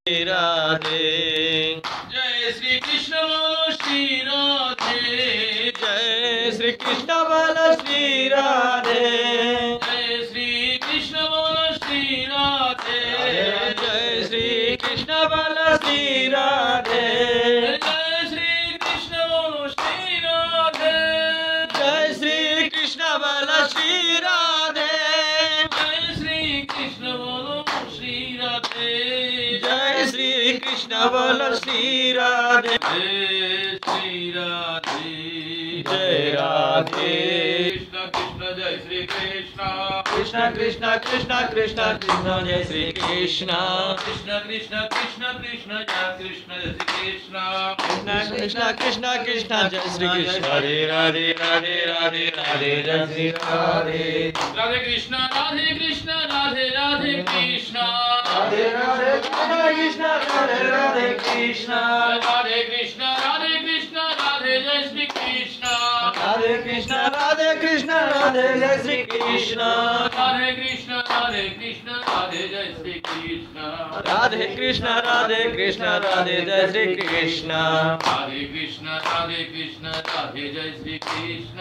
राधे जय श्री कृष्ण बोलो श्री राधे जय श्री कृष्ण बोलो श्री राधे जय श्री कृष्ण बोलो श्री राधे जय श्री कृष्ण बोलो श्री राधे जय श्री कृष्ण बोलो श्री राधे जय श्री कृष्ण बोलो श्री राधे जय श्री कृष्ण बोलो श्री राधे जय श्री कृष्ण बोलो श्री राधे जय श्री राधे जय राधे कृष्ण कृष्ण जय श्री कृष्ण कृष्ण कृष्ण कृष्ण कृष्ण कृष्ण जय श्री कृष्ण कृष्ण कृष्ण कृष्ण कृष्ण जय कृष्ण जय श्री कृष्ण कृष्ण कृष्ण कृष्ण जय श्री कृष्ण राधे राधे राधे राधे राधे जय श्री राधे राधे कृष्ण राधे कृष्ण राधे राधे कृष्ण राधे राधे राधे कृष्ण राधे राधे कृष्ण राधे कृष्ण राधे कृष्ण राधे जय श्री कृष्ण राधे कृष्ण राधे कृष्ण राधे जय श्री कृष्ण राधे कृष्ण राधे कृष्ण राधे जय श्री कृष्ण राधे कृष्ण राधे कृष्ण राधे जय श्री कृष्ण राधे कृष्ण राधे कृष्ण राधे जय श्री कृष्ण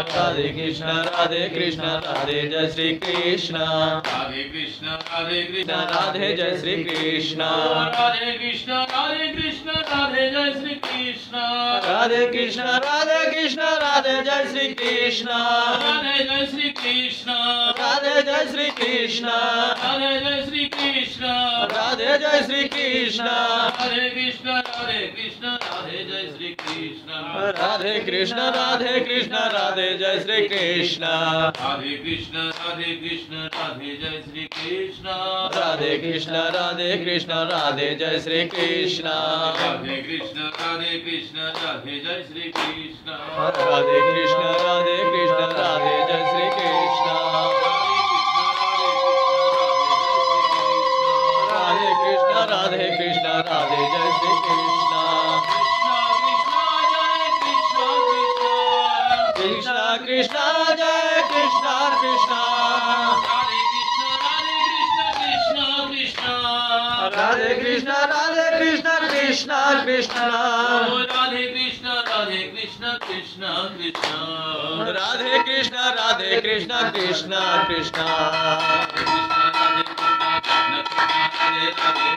राधे कृष्ण राधे कृष्ण राधे जय श्री कृष्ण राधे कृष्ण राधे कृष्ण राधे जय श्री कृष्ण राधे कृष्ण राधे कृष्ण राधे जय श्री कृष्ण राधे कृष्ण राधे कृष्ण राधे जय श्री कृष्ण राधे जय श्री कृष्ण राधे जय श्री कृष्ण राधे जय श्री कृष्ण राधे जय श्री कृष्ण राधे कृष्ण राधे कृष्ण राधे जय श्री कृष्ण राधे कृष्ण राधे कृष्ण राधे जय श्री कृष्ण राधे कृष्ण राधे कृष्ण राधे जय श्री कृष्ण राधे कृष्ण राधे कृष्ण राधे जय श्री कृष्ण राधे कृष्ण राधे कृष्ण राधे जय श्री कृष्ण राधे कृष्ण राधे कृष्ण राधे जय श्री कृष्ण राधे कृष्ण राधे कृष्ण राधे जय श्री कृष्ण कृष्ण कृष्ण जय कृष्ण कृष्ण राधे कृष्ण राधे कृष्ण कृष्ण कृष्ण राधे कृष्ण राधे कृष्ण कृष्ण कृष्ण राधे कृष्ण राधे कृष्ण कृष्ण कृष्ण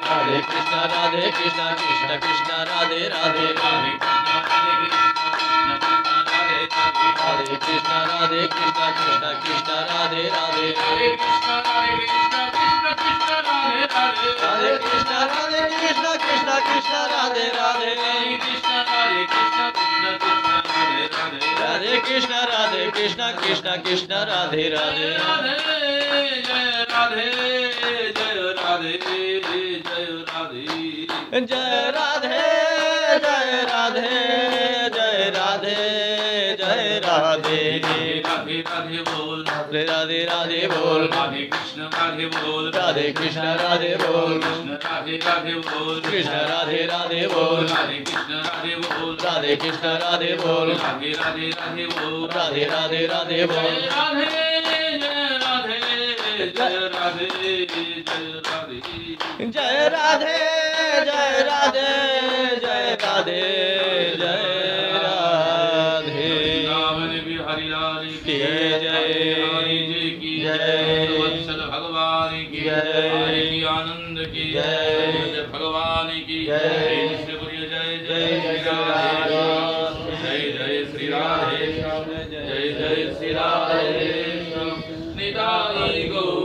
राधे कृष्ण राधे कृष्ण कृष्ण कृष्ण राधे राधे राधे कृष्ण राधे कृष्ण कृष्ण कृष्ण राधे राधे राधे कृष्ण राधे कृष्ण कृष्ण कृष्ण राधे राधे राधे कृष्ण राधे कृष्ण कृष्ण कृष्ण राधे राधे जय राधे जय राधे जय राधे जय राधे राधे बोल राधे राधे बोल राधे कृष्ण राधे बोल राधे कृष्ण राधे बोल कृष्ण राधे राधे बोल कृष्ण राधे राधे बोल राधे कृष्ण राधे बोल राधे कृष्ण राधे बोल राधे राधे राधे बोल राधे राधे राधे बोल राधे जय राधे जय राधे जय राधे जय राधे जय राधे जय राधे जय राधे वृंदावन बिहारी लाल की जय हरि जी की जय वत्सल भगवान की जय हरि की आनंद की जय भगवान की जय कृष्ण प्रिय जय जय श्री राधे जय जय श्री राधे जय जय श्री राधे निताई गो